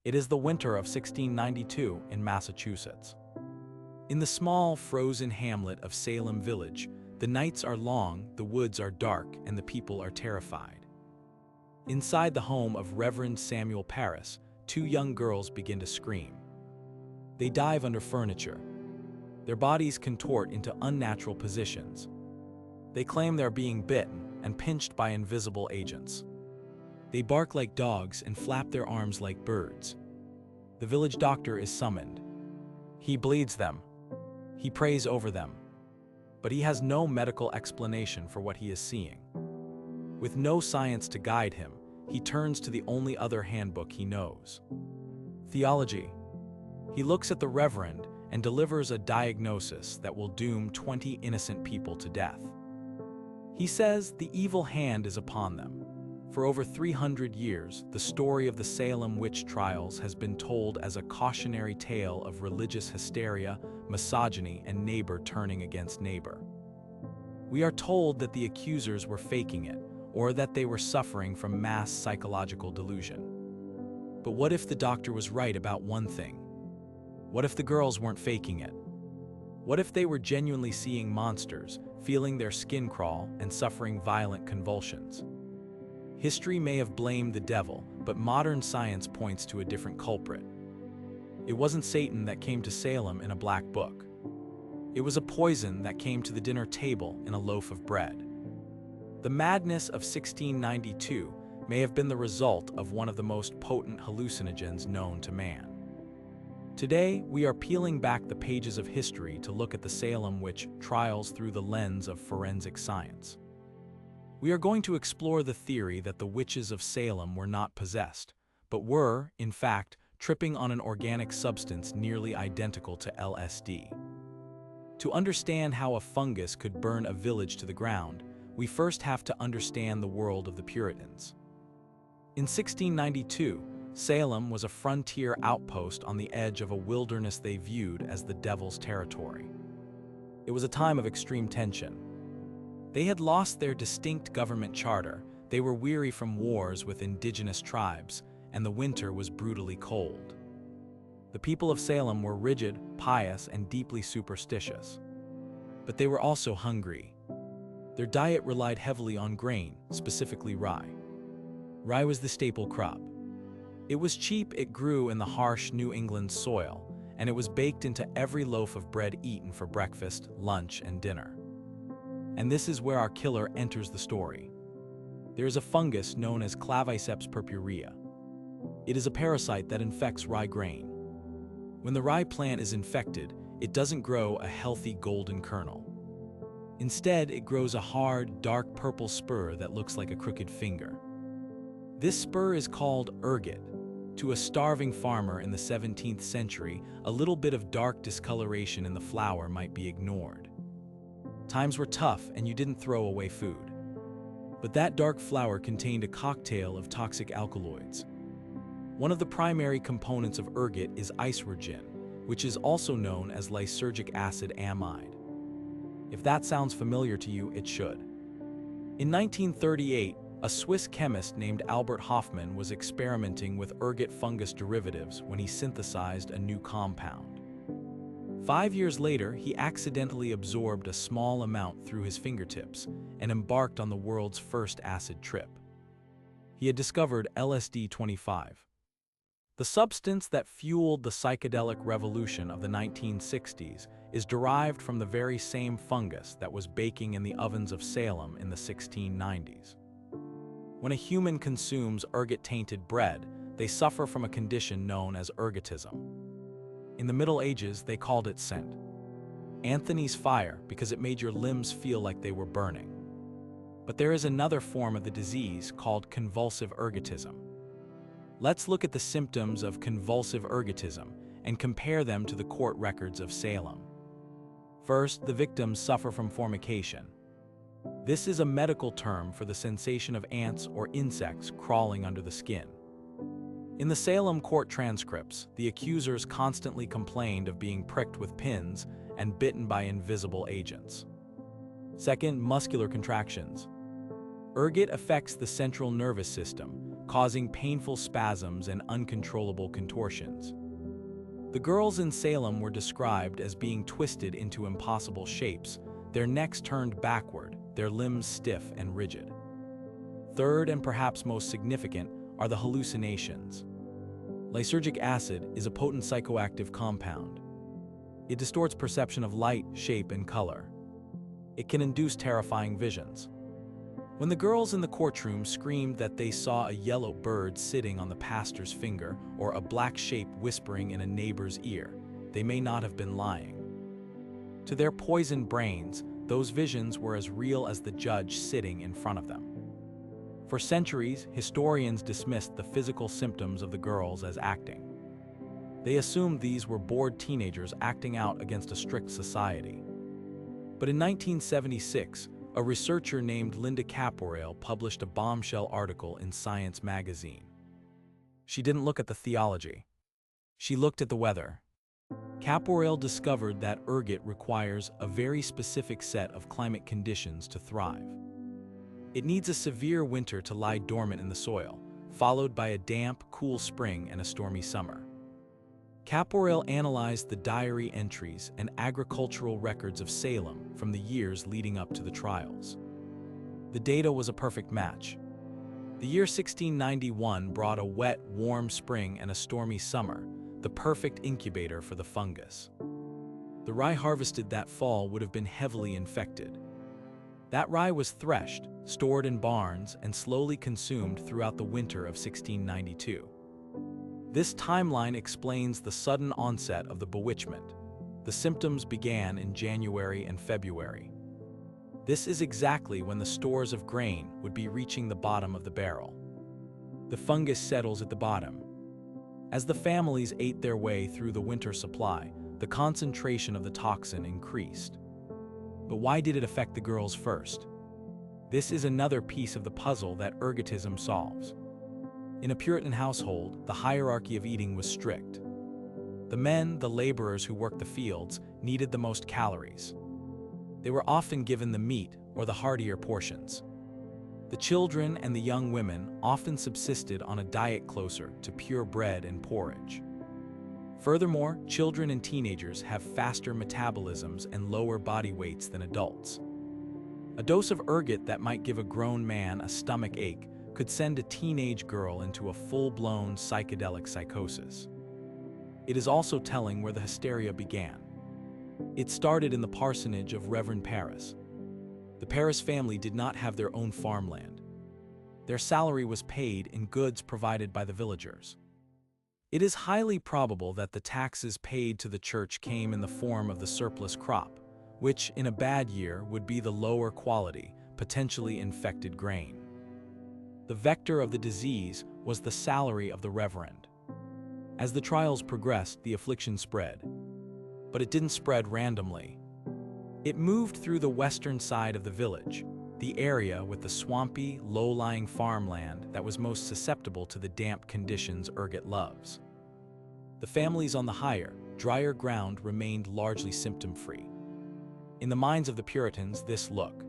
It is the winter of 1692 in Massachusetts. In the small, frozen hamlet of Salem Village, the nights are long, the woods are dark, and the people are terrified. Inside the home of Reverend Samuel Parris, two young girls begin to scream. They dive under furniture. Their bodies contort into unnatural positions. They claim they're being bitten and pinched by invisible agents. They bark like dogs and flap their arms like birds. The village doctor is summoned. He bleeds them. He prays over them. But he has no medical explanation for what he is seeing. With no science to guide him, he turns to the only other handbook he knows: theology. He looks at the reverend and delivers a diagnosis that will doom 20 innocent people to death. He says the evil hand is upon them. For over 300 years, the story of the Salem Witch Trials has been told as a cautionary tale of religious hysteria, misogyny, and neighbor turning against neighbor. We are told that the accusers were faking it, or that they were suffering from mass psychological delusion. But what if the doctor was right about one thing? What if the girls weren't faking it? What if they were genuinely seeing monsters, feeling their skin crawl, and suffering violent convulsions? History may have blamed the devil, but modern science points to a different culprit. It wasn't Satan that came to Salem in a black book. It was a poison that came to the dinner table in a loaf of bread. The madness of 1692 may have been the result of one of the most potent hallucinogens known to man. Today, we are peeling back the pages of history to look at the Salem Witch Trials through the lens of forensic science. We are going to explore the theory that the witches of Salem were not possessed, but were, in fact, tripping on an organic substance nearly identical to LSD. To understand how a fungus could burn a village to the ground, we first have to understand the world of the Puritans. In 1692, Salem was a frontier outpost on the edge of a wilderness they viewed as the devil's territory. It was a time of extreme tension. They had lost their distinct government charter, they were weary from wars with indigenous tribes, and the winter was brutally cold. The people of Salem were rigid, pious, and deeply superstitious. But they were also hungry. Their diet relied heavily on grain, specifically rye. Rye was the staple crop. It was cheap, it grew in the harsh New England soil, and it was baked into every loaf of bread eaten for breakfast, lunch, and dinner. And this is where our killer enters the story. There is a fungus known as claviceps purpurea. It is a parasite that infects rye grain. When the rye plant is infected, it doesn't grow a healthy golden kernel. Instead, it grows a hard, dark purple spur that looks like a crooked finger. This spur is called ergot. To a starving farmer in the 17th century, a little bit of dark discoloration in the flower might be ignored. Times were tough and you didn't throw away food. But that dark flower contained a cocktail of toxic alkaloids. One of the primary components of ergot is icerogen, which is also known as lysergic acid amide. If that sounds familiar to you, it should. In 1938, a Swiss chemist named Albert Hofmann was experimenting with ergot fungus derivatives when he synthesized a new compound. 5 years later, he accidentally absorbed a small amount through his fingertips and embarked on the world's first acid trip. He had discovered LSD-25. The substance that fueled the psychedelic revolution of the 1960s is derived from the very same fungus that was baking in the ovens of Salem in the 1690s. When a human consumes ergot-tainted bread, they suffer from a condition known as ergotism. In the Middle Ages, they called it scent. Anthony's fire because it made your limbs feel like they were burning. But there is another form of the disease called convulsive ergotism. Let's look at the symptoms of convulsive ergotism and compare them to the court records of Salem. First, the victims suffer from formication. This is a medical term for the sensation of ants or insects crawling under the skin. In the Salem court transcripts, the accusers constantly complained of being pricked with pins and bitten by invisible agents. Second, muscular contractions. Ergot affects the central nervous system, causing painful spasms and uncontrollable contortions. The girls in Salem were described as being twisted into impossible shapes, their necks turned backward, their limbs stiff and rigid. Third, and perhaps most significant, are the hallucinations. Lysergic acid is a potent psychoactive compound. It distorts perception of light, shape, and color. It can induce terrifying visions. When the girls in the courtroom screamed that they saw a yellow bird sitting on the pastor's finger or a black shape whispering in a neighbor's ear, they may not have been lying. To their poisoned brains, those visions were as real as the judge sitting in front of them. For centuries, historians dismissed the physical symptoms of the girls as acting. They assumed these were bored teenagers acting out against a strict society. But in 1976, a researcher named Linda Caporael published a bombshell article in Science magazine. She didn't look at the theology. She looked at the weather. Caporael discovered that ergot requires a very specific set of climate conditions to thrive. It needs a severe winter to lie dormant in the soil, followed by a damp, cool spring and a stormy summer. Caporael analyzed the diary entries and agricultural records of Salem from the years leading up to the trials. The data was a perfect match. The year 1691 brought a wet, warm spring and a stormy summer, the perfect incubator for the fungus. The rye harvested that fall would have been heavily infected. That rye was threshed, stored in barns, and slowly consumed throughout the winter of 1692. This timeline explains the sudden onset of the bewitchment. The symptoms began in January and February. This is exactly when the stores of grain would be reaching the bottom of the barrel. The fungus settles at the bottom. As the families ate their way through the winter supply, the concentration of the toxin increased. But why did it affect the girls first? This is another piece of the puzzle that ergotism solves. In a Puritan household, the hierarchy of eating was strict. The men, the laborers who worked the fields, needed the most calories. They were often given the meat or the heartier portions. The children and the young women often subsisted on a diet closer to pure bread and porridge. Furthermore, children and teenagers have faster metabolisms and lower body weights than adults. A dose of ergot that might give a grown man a stomach ache could send a teenage girl into a full-blown psychedelic psychosis. It is also telling where the hysteria began. It started in the parsonage of Reverend Paris. The Paris family did not have their own farmland. Their salary was paid in goods provided by the villagers. It is highly probable that the taxes paid to the church came in the form of the surplus crop, which in a bad year would be the lower quality, potentially infected grain. The vector of the disease was the salary of the reverend. As the trials progressed, the affliction spread. But it didn't spread randomly. It moved through the western side of the village, the area with the swampy, low-lying farmland that was most susceptible to the damp conditions ergot loves. The families on the higher, drier ground remained largely symptom-free. In the minds of the Puritans, this look,